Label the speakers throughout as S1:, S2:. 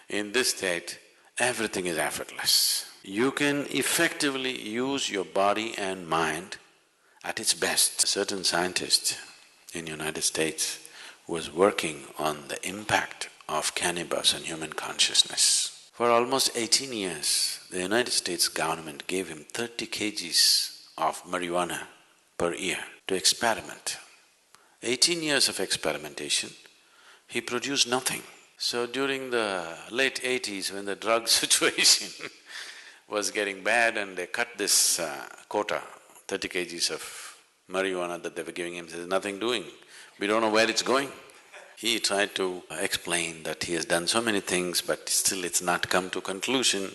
S1: In this state, everything is effortless. You can effectively use your body and mind at its best. A certain scientist in United States was working on the impact of cannabis on human consciousness. For almost 18 years, the United States government gave him 30 kgs of marijuana per year to experiment. 18 years of experimentation, he produced nothing. So during the late 80s, when the drug situation was getting bad and they cut this quota, 30 kgs of marijuana that they were giving him, there's nothing doing, we don't know where it's going. He tried to explain that he has done so many things but still it's not come to conclusion,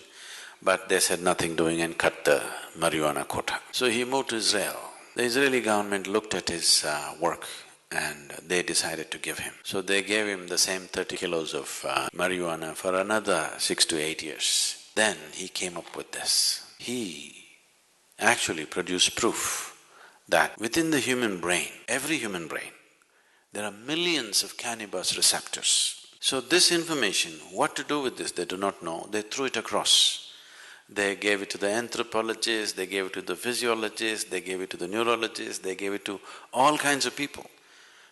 S1: but they said nothing doing and cut the marijuana quota. So he moved to Israel. The Israeli government looked at his work and they decided to give him. So they gave him the same 30 kilos of marijuana for another 6 to 8 years. Then he came up with this. He actually produced proof that within the human brain, every human brain, there are millions of cannabis receptors. So this information, what to do with this, they do not know, they threw it across. They gave it to the anthropologists, they gave it to the physiologists, they gave it to the neurologists, they gave it to all kinds of people.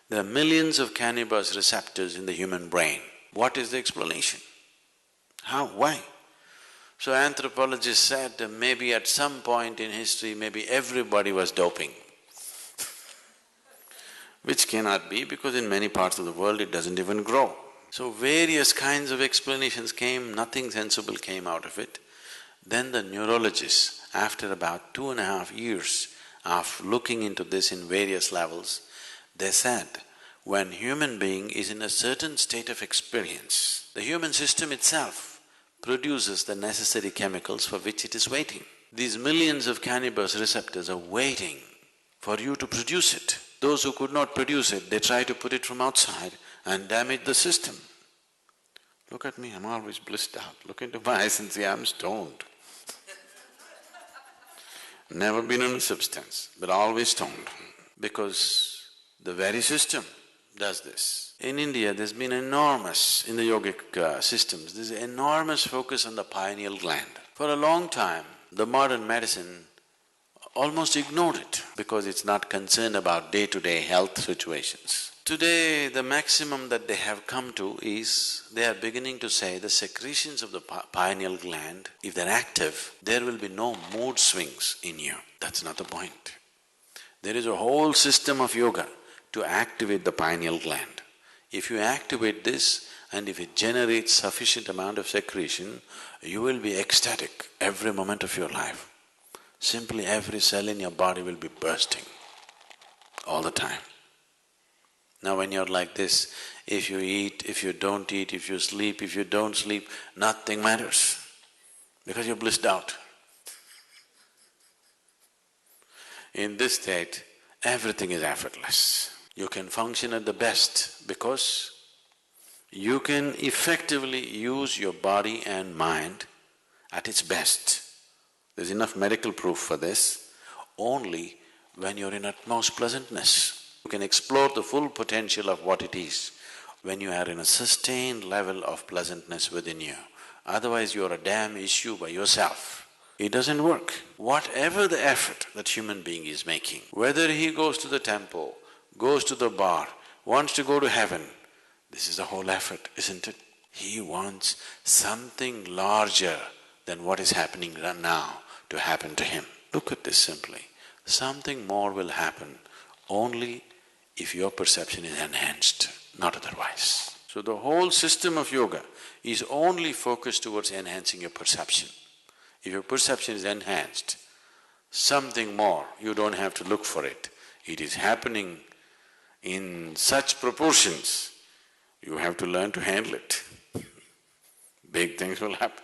S1: There are millions of cannabis receptors in the human brain. What is the explanation? How? Why? So anthropologists said maybe at some point in history, maybe everybody was doping. Which cannot be, because in many parts of the world it doesn't even grow. So various kinds of explanations came, nothing sensible came out of it. Then the neurologists, after about 2.5 years of looking into this in various levels, they said, when human being is in a certain state of experience, the human system itself produces the necessary chemicals for which it is waiting. These millions of cannabis receptors are waiting for you to produce it. Those who could not produce it, they try to put it from outside and damage the system. Look at me, I'm always blissed out. Look into my eyes and see I'm stoned. Never been on a substance, but always stoned, because the very system does this. In India, there's been enormous, in the yogic systems, there's enormous focus on the pineal gland. For a long time, the modern medicine almost ignored it because it's not concerned about day-to-day health situations. Today, the maximum that they have come to is, they are beginning to say the secretions of the pineal gland, if they're active, there will be no mood swings in you. That's not the point. There is a whole system of yoga to activate the pineal gland. If you activate this and if it generates sufficient amount of secretion, you will be ecstatic every moment of your life. Simply every cell in your body will be bursting all the time. Now when you're like this, if you eat, if you don't eat, if you sleep, if you don't sleep, nothing matters because you're blissed out. In this state, everything is effortless. You can function at the best because you can effectively use your body and mind at its best. There's enough medical proof for this. Only when you're in utmost pleasantness, you can explore the full potential of what it is when you are in a sustained level of pleasantness within you. Otherwise you're a damn issue by yourself. It doesn't work. Whatever the effort that human being is making, whether he goes to the temple, goes to the bar, wants to go to heaven, this is the whole effort, isn't it? He wants something larger than what is happening now to happen to him. Look at this simply. Something more will happen only if your perception is enhanced, not otherwise. So the whole system of yoga is only focused towards enhancing your perception. If your perception is enhanced, something more, you don't have to look for it. It is happening in such proportions, you have to learn to handle it. Big things will happen.